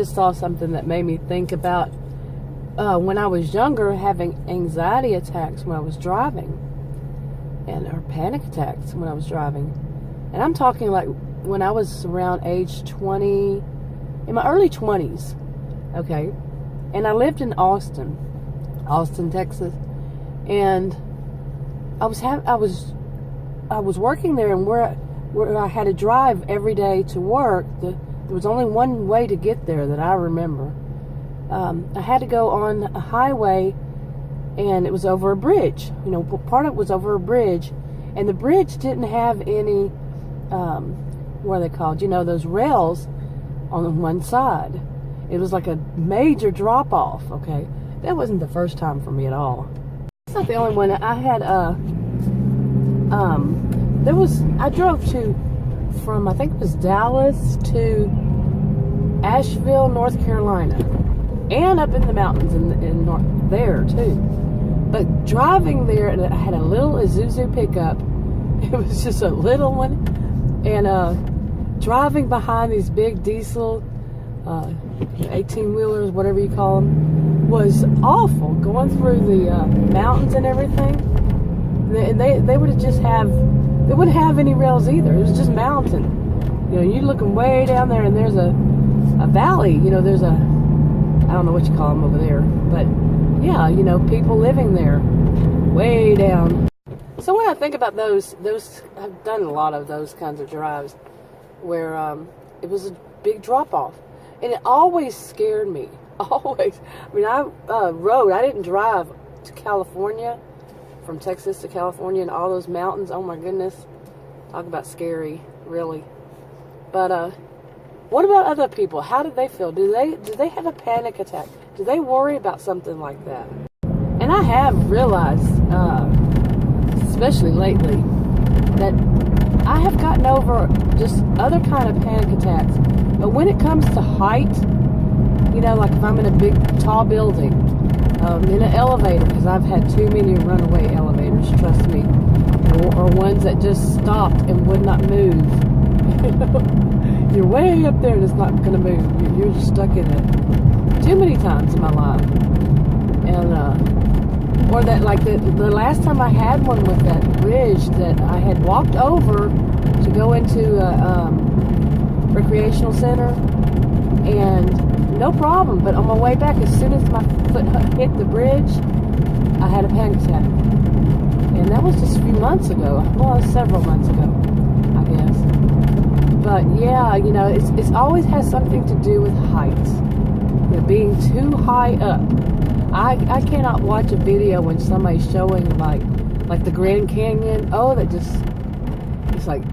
Just saw something that made me think about when I was younger, having anxiety attacks when I was driving, or panic attacks when I was driving. And I'm talking like when I was around age 20, in my early 20s, okay? And I lived in Austin, Texas, and I was working there, and where I had to drive every day to work. There was only one way to get there that I remember. I had to go on a highway, and it was over a bridge. You know, part of it was over a bridge, and the bridge didn't have any, what are they called? You know, those rails on one side. It was like a major drop-off, okay? That wasn't the first time for me at all. It's not the only one. I had, I drove from, I think it was Dallas to Asheville, North Carolina. And up in the mountains in there, too. But driving there, I had a little Isuzu pickup. It was just a little one. And driving behind these big diesel 18-wheelers, whatever you call them, was awful. Going through the mountains and everything. And they would just they wouldn't have any rails either. It was just mountain. You know, you're looking way down there, and there's a valley. You know, there's I don't know what you call them over there. But, yeah, you know, people living there way down. So when I think about those, I've done a lot of those kinds of drives where it was a big drop-off. And it always scared me. Always. I mean, I didn't drive to California, from Texas to California, and all those mountains. Oh my goodness. Talk about scary, really. But what about other people? How did they feel? Do they have a panic attack? Do they worry about something like that? And I have realized, especially lately, that I have gotten over just other kind of panic attacks. But when it comes to height, you know, like if I'm in a big, tall building, in an elevator, because I've had too many runaway elevators, trust me, or ones that just stopped and would not move. You're way up there and it's not going to move. You're just stuck in it. Too many times in my life. And, or that, like the last time I had one with that bridge that I had walked over to go into a recreational center, and no problem, but on my way back, as soon as my foot hit the bridge, I had a panic attack. And that was just a few months ago. Well, several months ago, I guess. But yeah, you know, it's always has something to do with heights. You know, being too high up. I cannot watch a video when somebody's showing like the Grand Canyon. Oh, it's like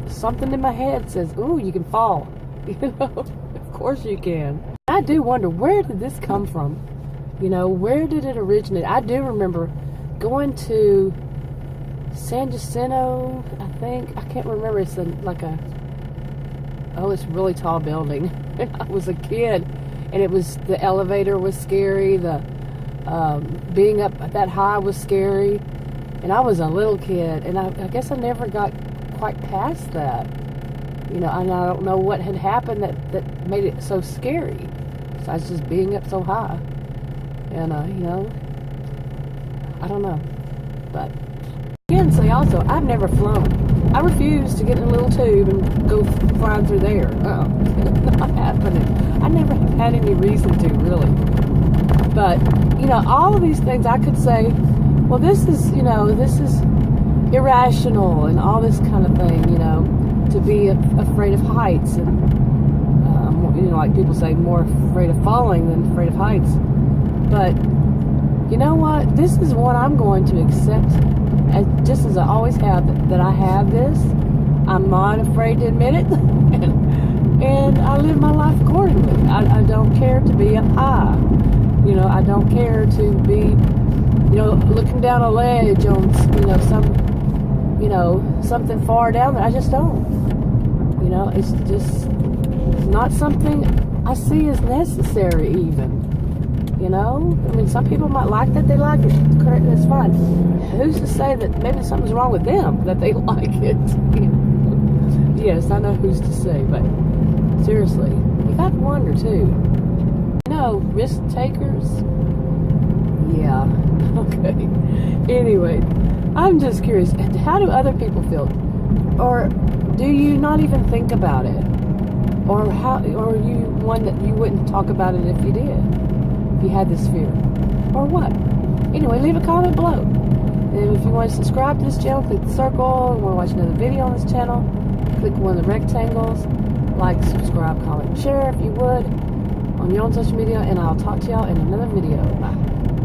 something in my head says, "Ooh, you can fall." You know, of course you can. I do wonder, where did this come from? You know, where did it originate? I do remember going to San Jacinto, I think. I can't remember. It's it's a really tall building. I was a kid, and the elevator was scary. The being up that high was scary, and I was a little kid, and I guess I never got quite past that. You know, and I don't know what had happened that made it so scary, besides just being up so high. And, you know, I don't know. But, again, say also, I've never flown. I refuse to get in a little tube and go flying through there. It's not happening. I never have had any reason to, really. But, you know, all of these things I could say, well, this is irrational and all this kind of thing, you know, to be afraid of heights. And, you know, like people say, more afraid of falling than afraid of heights. But, you know what? This is what I'm going to accept, just as I always have, that I have this. I'm not afraid to admit it. and I live my life accordingly. I don't care to be up high. You know, I don't care to be, you know, looking down a ledge on, something far down there. I just don't. You know, it's not something I see as necessary even. You know? I mean, some people might like that. They like it. That's fine. Who's to say that maybe something's wrong with them, that they like it? You know? Yes, I know who's to say, but seriously, got to wonder too. No, risk takers? Yeah. Okay. Anyway, I'm just curious. How do other people feel? Or do you not even think about it? Or are you one that you wouldn't talk about it if you did? If you had this fear? Or what? Anyway, leave a comment below. And if you want to subscribe to this channel, click the circle. If you want to watch another video on this channel, click one of the rectangles. Like, subscribe, comment, share if you would on your own social media. And I'll talk to y'all in another video. Bye.